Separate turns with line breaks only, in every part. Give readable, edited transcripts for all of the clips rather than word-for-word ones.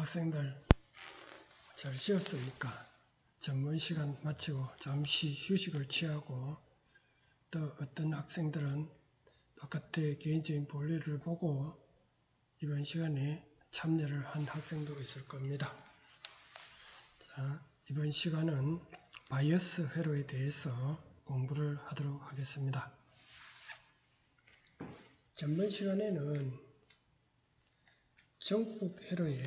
학생들 잘 쉬었습니까? 전문 시간 마치고 잠시 휴식을 취하고 또 어떤 학생들은 바깥에 개인적인 볼일을 보고 이번 시간에 참여를 한 학생도 있을 겁니다. 자, 이번 시간은 바이어스 회로에 대해서 공부를 하도록 하겠습니다. 전번 시간에는 정폭 회로의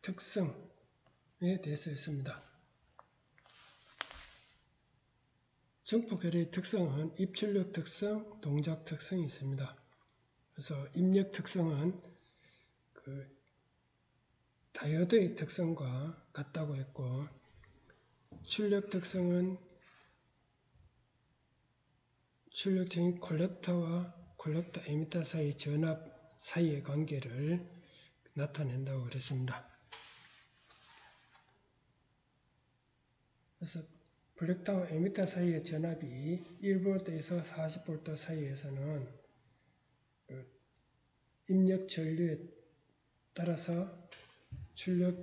특성에 대해서 했습니다. 정폭 회로의 특성은 입출력 특성, 동작 특성이 있습니다. 그래서 입력 특성은 다이오드의 특성과 같다고 했고, 출력 특성은 출력적인 콜렉터와 콜렉터 에미터 사이의 전압 사이의 관계를 나타낸다고 그랬습니다. 그래서 콜렉터와 에미터 사이의 전압이 1V에서 40V 사이에서는 입력 전류에 따라서 출력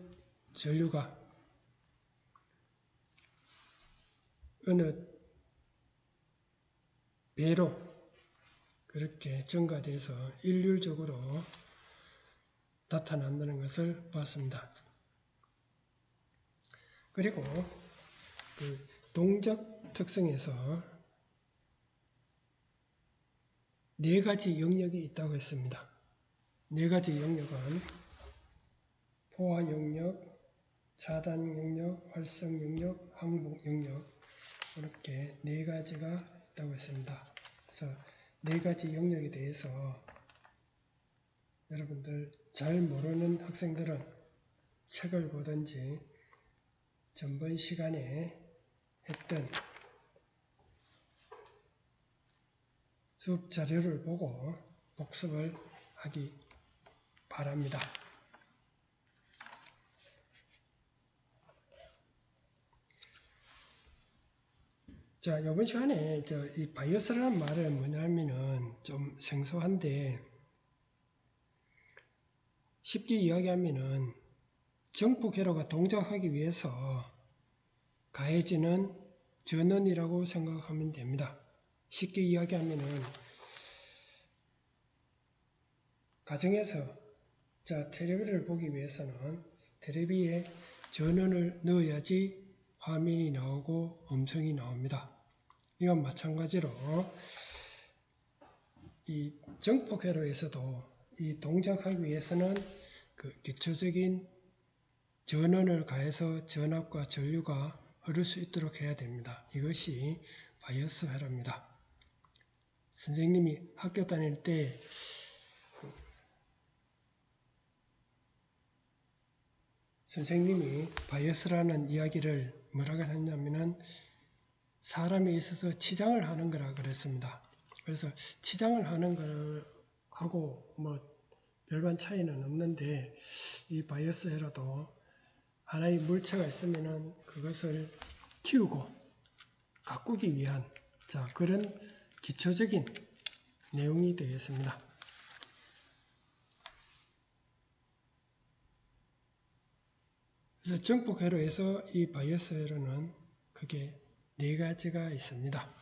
전류가 어느 배로 그렇게 증가돼서 일률적으로 나타난다는 것을 봤습니다. 그리고 동작 특성에서 네 가지 영역이 있다고 했습니다. 네 가지 영역은 포화 영역, 차단 영역, 활성 영역, 항복 영역, 이렇게 네 가지가 있다고 했습니다. 그래서 네 가지 영역에 대해서 여러분들 잘 모르는 학생들은 책을 보든지 전번 시간에 했던 수업 자료를 보고 복습을 하기 바랍니다. 자, 이번 시간에 이 바이어스라는 말은 뭐냐면은 좀 생소한데 쉽게 이야기하면은 정폭 회로가 동작하기 위해서 가해지는 전원이라고 생각하면 됩니다. 쉽게 이야기하면은 가정에서 텔레비를 보기 위해서는 텔레비에 전원을 넣어야지 화면이 나오고 음성이 나옵니다. 이건 마찬가지로 이 정폭 회로에서도 이 동작하기 위해서는 기초적인 전원을 가해서 전압과 전류가 흐를 수 있도록 해야 됩니다. 이것이 바이어스 회로입니다. 선생님이 학교 다닐 때 선생님이 바이어스라는 이야기를 뭐라고 했냐면은 사람에 있어서 치장을 하는 거라 그랬습니다. 그래서 치장을 하는 거하고 별반 차이는 없는데 이 바이어스 회로도 하나의 물체가 있으면은 그것을 키우고 가꾸기 위한 그런 기초적인 내용이 되겠습니다. 그래서 정폭 회로에서 이 바이어스 회로는 크게 네 가지가 있습니다.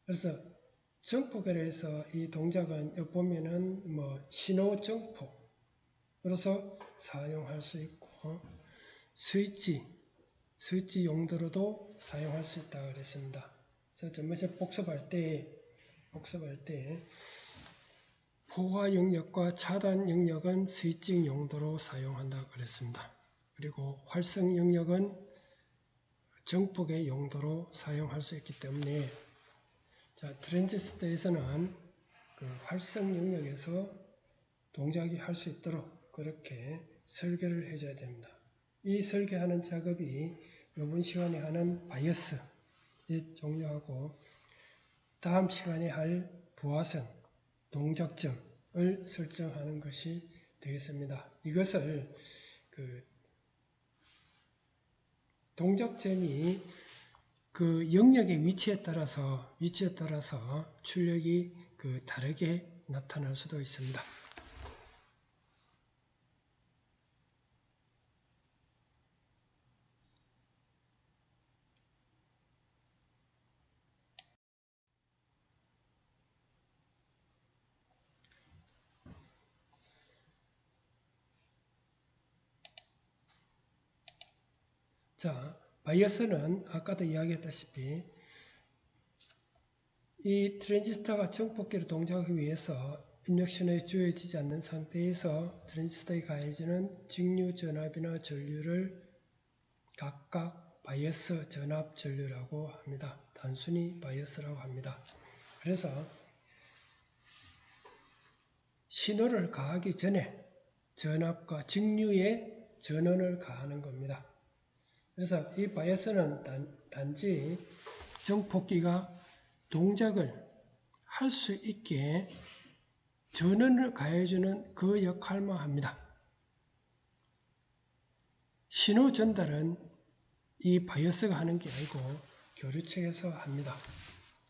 그래서 정폭 회로에서 이 동작은 여기 보면은 신호 정폭으로서 사용할 수 있고 스위치 용도로도 사용할 수 있다고 그랬습니다. 그래서 전번에 복습할 때 포화 영역과 차단 영역은 스위칭 용도로 사용한다고 그랬습니다. 그리고 활성 영역은 정폭의 용도로 사용할 수 있기 때문에 트랜지스터에서는 활성 영역에서 동작이 할 수 있도록 그렇게 설계를 해줘야 됩니다. 이 설계하는 작업이 이번 시간에 하는 바이어스에 종료하고 다음 시간에 할 부하선, 동작점을 설정하는 것이 되겠습니다. 이것을 동작점이 그 영역의 위치에 따라서 출력이 다르게 나타날 수도 있습니다. 자, 바이어스는 아까도 이야기했다시피 이 트랜지스터가 정폭기로 동작하기 위해서 입력 신호에 주어지지 않는 상태에서 트랜지스터에 가해지는 직류 전압이나 전류를 각각 바이어스 전압 전류라고 합니다. 단순히 바이어스라고 합니다. 그래서 신호를 가하기 전에 전압과 직류의 전원을 가하는 겁니다. 그래서 이 바이어스는 단지 정폭기가 동작을 할 수 있게 전원을 가해주는 그 역할만 합니다. 신호 전달은 이 바이어스가 하는 게 아니고 교류측에서 합니다.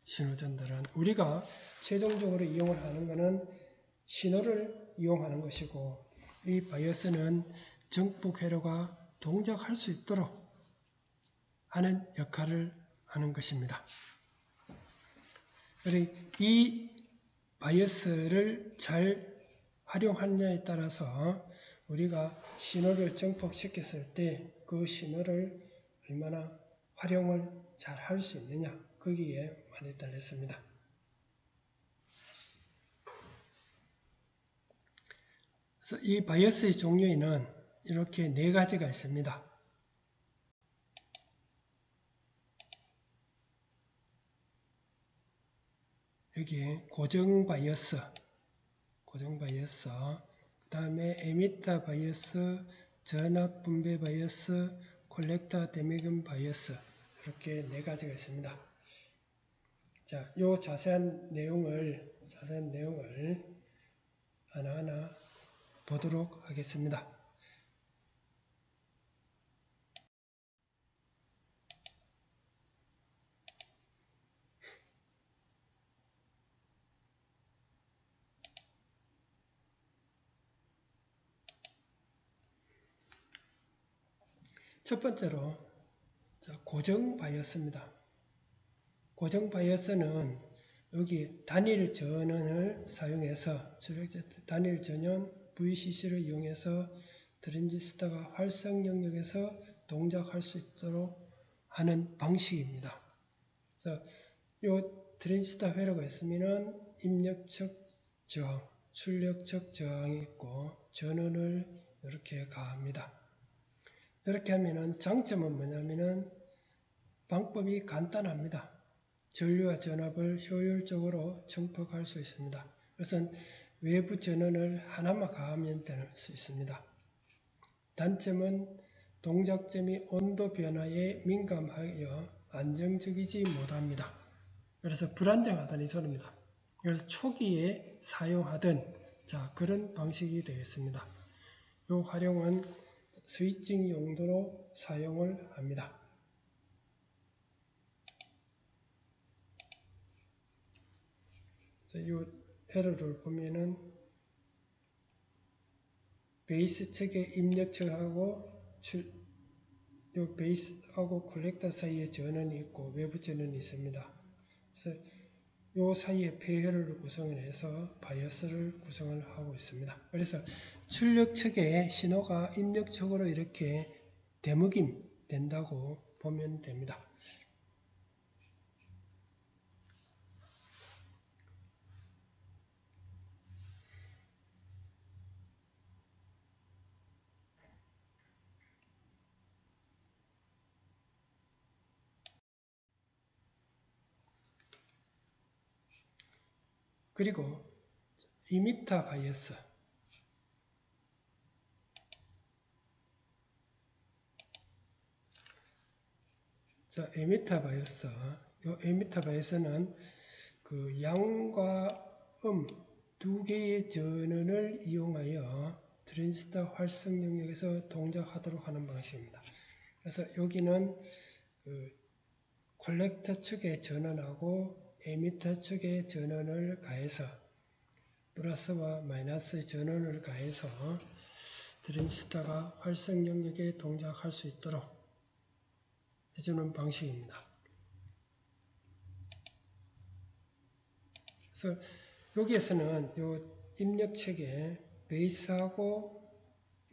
신호 전달은 우리가 최종적으로 이용을 하는 것은 신호를 이용하는 것이고 이 바이어스는 정폭 회로가 동작할 수 있도록 하는 역할을 하는 것입니다. 이 바이어스를 잘 활용하느냐에 따라서 우리가 신호를 정폭시켰을 때 그 신호를 얼마나 활용을 잘 할 수 있느냐 거기에 많이 달렸습니다. 그래서 이 바이어스의 종류에는 이렇게 4가지가 있습니다. 여기 고정 바이어스, 그 다음에 에미터 바이어스, 전압 분배 바이어스, 콜렉터 데미금 바이어스 이렇게 4가지가 있습니다. 자, 요 자세한 내용을 하나하나 보도록 하겠습니다. 첫 번째로 고정 바이어스입니다. 고정 바이어스는 여기 단일 전원을 사용해서 단일 전원 VCC를 이용해서 트랜지스터가 활성 영역에서 동작할 수 있도록 하는 방식입니다. 그래서 이 트랜지스터 회로가 있으면 입력측 저항, 출력측 저항이 있고 전원을 이렇게 가합니다. 이렇게 하면은 장점은 뭐냐면은 방법이 간단합니다. 전류와 전압을 효율적으로 정폭할 수 있습니다. 그것은 외부 전원을 하나만 가하면 될 수 있습니다. 단점은 동작점이 온도 변화에 민감하여 안정적이지 못합니다. 그래서 불안정하다는 소리입니다. 그래서 초기에 사용하던 그런 방식이 되겠습니다. 이 활용은 스위칭 용도로 사용을 합니다. 이 회로를 보면은 베이스 측의 입력 측하고 이 베이스하고 콜렉터 사이에 전원이 있고 외부 전원이 있습니다. 그래서 이 사이에 폐회로를 구성을 해서 바이어스를 구성을 하고 있습니다. 그래서 출력 측에 신호가 입력 측으로 이렇게 대목임 된다고 보면 됩니다. 그리고 이미터 바이어스. 에미터 바이어스. 이 에미터 바이어스는 그 양과 두 개의 전원을 이용하여 트랜지스터 활성 영역에서 동작하도록 하는 방식입니다. 그래서 여기는 콜렉터 측의 전원하고 에미터 측의 전원을 가해서 플러스와 마이너스 전원을 가해서 트랜지스터가 활성 영역에 동작할 수 있도록 해주는 방식입니다. 그래서 여기에서는 요 입력체계 베이스하고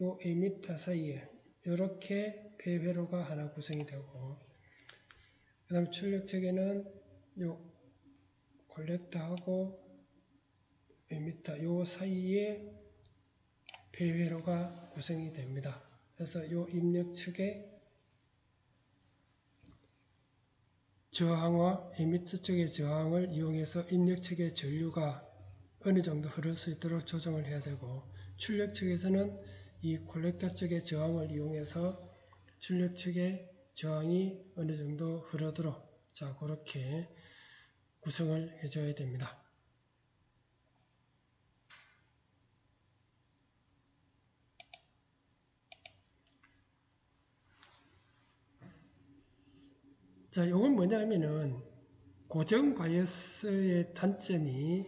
요 에미터 사이에 이렇게 폐회로가 하나 구성이 되고, 그 다음 출력체계는 요 콜렉터하고 에미터 요 사이에 폐회로가 구성이 됩니다. 그래서 요 입력측의 저항과 에미터 쪽의 저항을 이용해서 입력측의 전류가 어느 정도 흐를 수 있도록 조정을 해야 되고, 출력 측에서는 이 콜렉터 쪽의 저항을 이용해서 출력 측의 저항이 어느 정도 흐르도록 자 그렇게 구성을 해줘야 됩니다. 자, 이건 뭐냐면은 고정 바이어스의 단점이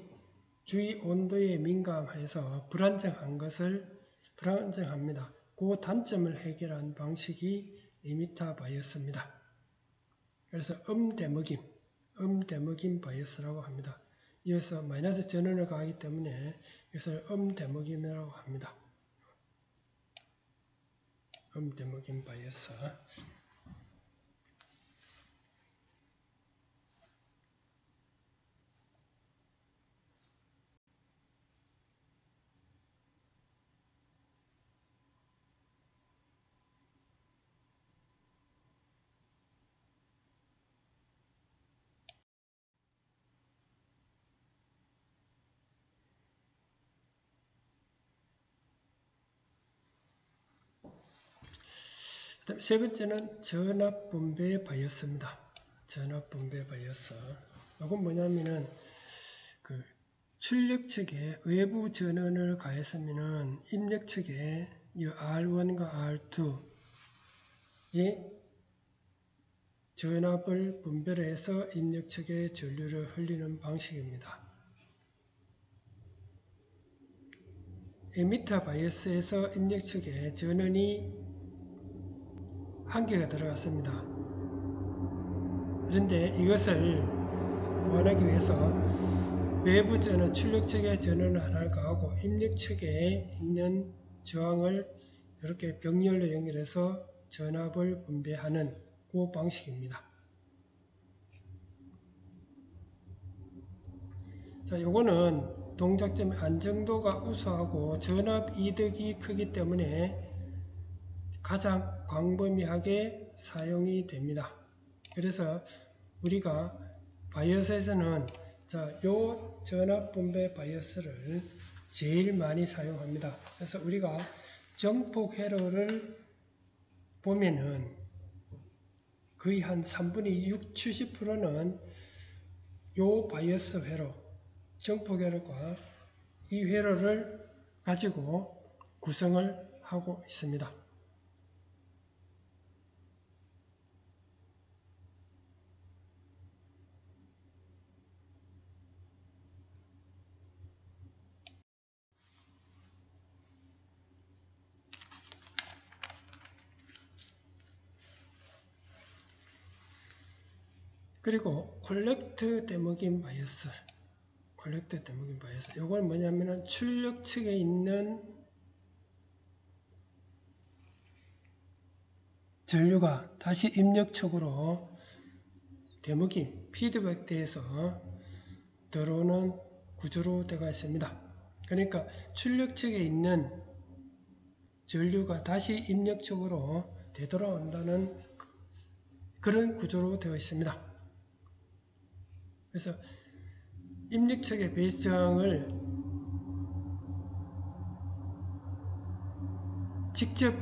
주위 온도에 민감해서 불안정합니다. 그 단점을 해결한 방식이 에미터 바이어스입니다. 그래서 음대먹임 바이어스라고 합니다. 이어서 마이너스 전원을 가하기 때문에 이것을 음대먹임이라고 합니다. 음대먹임 바이어스. 세 번째는 전압 분배 바이어스입니다. 전압 분배 바이어스. 이건 뭐냐면은 그 출력 측에 외부 전원을 가했으면은 입력 측에 이 R1과 R2의 전압을 분배해서 입력 측에 전류를 흘리는 방식입니다. 에미터 바이어스에서 입력 측에 전원이 한 개가 들어갔습니다. 그런데 이것을 원하기 위해서 외부 전원, 출력 측에 전원을 하나를 가하고 입력 측에 있는 저항을 이렇게 병렬로 연결해서 전압을 분배하는 그 방식입니다. 자, 요거는 동작점 안정도가 우수하고 전압 이득이 크기 때문에 가장 광범위하게 사용이 됩니다. 그래서 우리가 바이어스에서는 자, 요 전압 분배 바이어스를 제일 많이 사용합니다. 그래서 우리가 정폭 회로를 보면은 거의 한 3분의 6, 70%는 요 바이어스 회로, 정폭 회로과 이 회로를 가지고 구성을 하고 있습니다. 그리고 콜렉트 데모긴 바이어스. 이건 뭐냐면은 출력 측에 있는 전류가 다시 입력 측으로 데모긴 피드백돼서 들어오는 구조로 되어 있습니다. 그러니까 출력 측에 있는 전류가 다시 입력 측으로 되돌아온다는 그런 구조로 되어 있습니다. 그래서 입력 측의 베이스 저항을 직접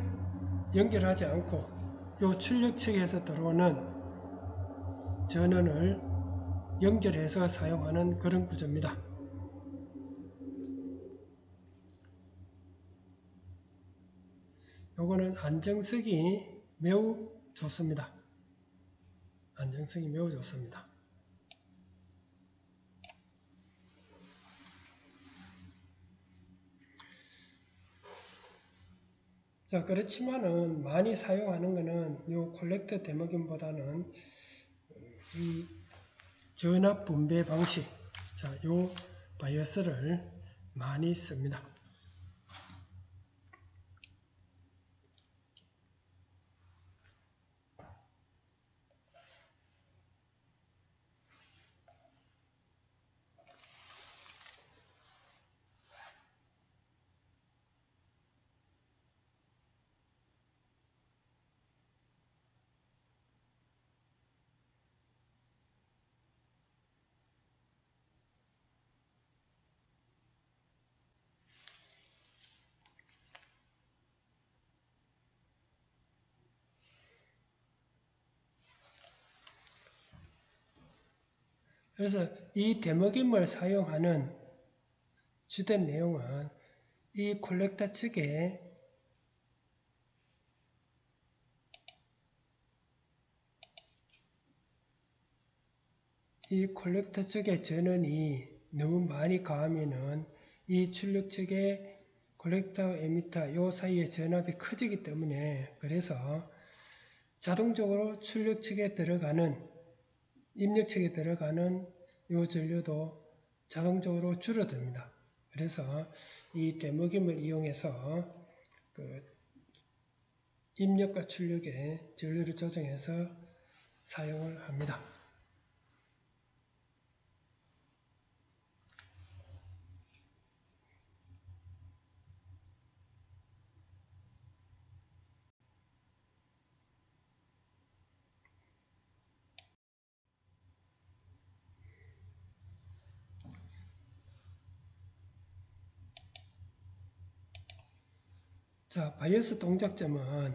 연결하지 않고 요 출력 측에서 들어오는 전원을 연결해서 사용하는 그런 구조입니다. 요거는 안정성이 매우 좋습니다. 안정성이 매우 좋습니다. 자, 그렇지만은 많이 사용하는 것은 요 콜렉터 데모긴보다는 이 전압 분배 방식, 자, 요 바이어스를 많이 씁니다. 그래서 이 데모김을 사용하는 주된 내용은 이 콜렉터 측에 이 콜렉터 쪽의 전원이 너무 많이 가하면은 이 출력 측의 콜렉터 에미터 요 사이의 전압이 커지기 때문에 그래서 자동적으로 출력 측에 들어가는 입력 측에 들어가는 요 전류도 자동적으로 줄어듭니다. 그래서 이 데모김을 이용해서 그 입력과 출력의 전류를 조정해서 사용을 합니다. 자, 바이어스 동작점은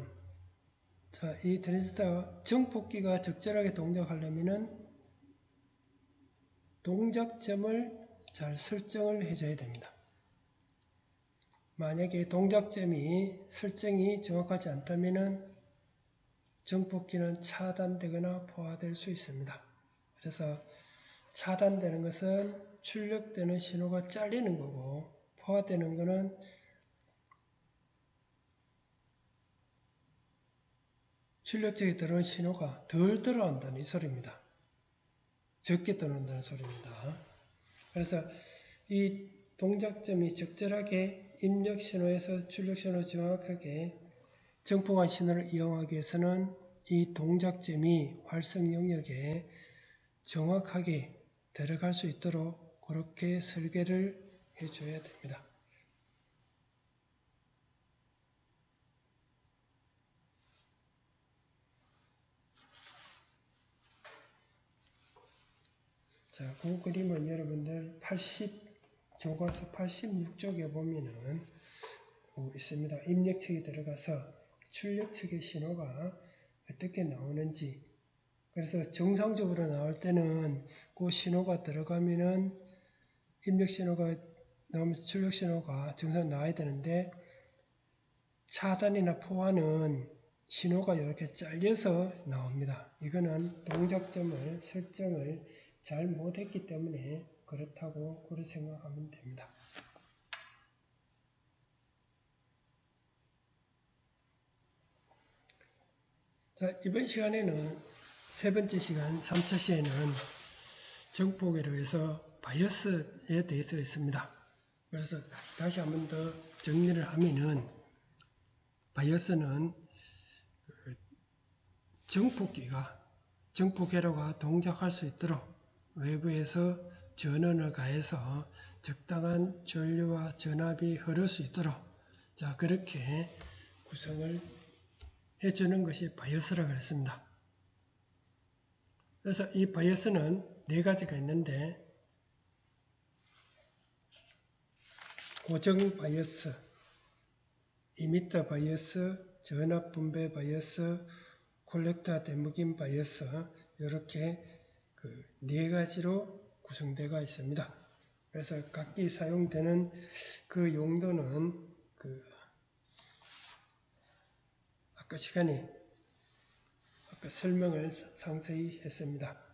자, 이 트랜지스터 정폭기가 적절하게 동작하려면은 동작점을 잘 설정을 해줘야 됩니다. 만약에 동작점이 설정이 정확하지 않다면은 정폭기는 차단되거나 포화될 수 있습니다. 그래서 차단되는 것은 출력되는 신호가 잘리는 거고 포화되는 것은 출력적에 들어온 신호가 덜 들어온다는 이 소리입니다. 적게 들어온다는 소리입니다. 그래서 이 동작점이 적절하게 입력 신호에서 출력 신호 정확하게 정폭한 신호를 이용하기 위해서는 이 동작점이 활성 영역에 정확하게 들어갈 수 있도록 그렇게 설계를 해줘야 됩니다. 자, 그 그림은 여러분들 교과서 86쪽에 보면은 있습니다. 입력 측이 들어가서 출력 측의 신호가 어떻게 나오는지. 그래서 정상적으로 나올 때는 그 신호가 들어가면은 입력 신호가 나오면 출력 신호가 정상 나와야 되는데 차단이나 포화는 신호가 이렇게 잘려서 나옵니다. 이거는 동작점을 설정을 잘 못했기 때문에 그렇다고 그렇게 생각하면 됩니다. 자, 이번 시간에는 세 번째 시간 3차 시에는 정폭에 의해서 바이어스에 대해서 있습니다. 그래서 다시 한 번 더 정리를 하면은 바이어스는 정폭회로가 동작할 수 있도록 외부에서 전원을 가해서 적당한 전류와 전압이 흐를 수 있도록 자 그렇게 구성을 해주는 것이 바이어스라고 했습니다. 그래서 이 바이어스는 네 가지가 있는데 고정 바이어스, 이미터 바이어스, 전압 분배 바이어스, 콜렉터 데모긴 바이어스 이렇게 네 가지로 구성되어 있습니다. 그래서 각기 사용되는 그 용도는 아까 설명을 상세히 했습니다.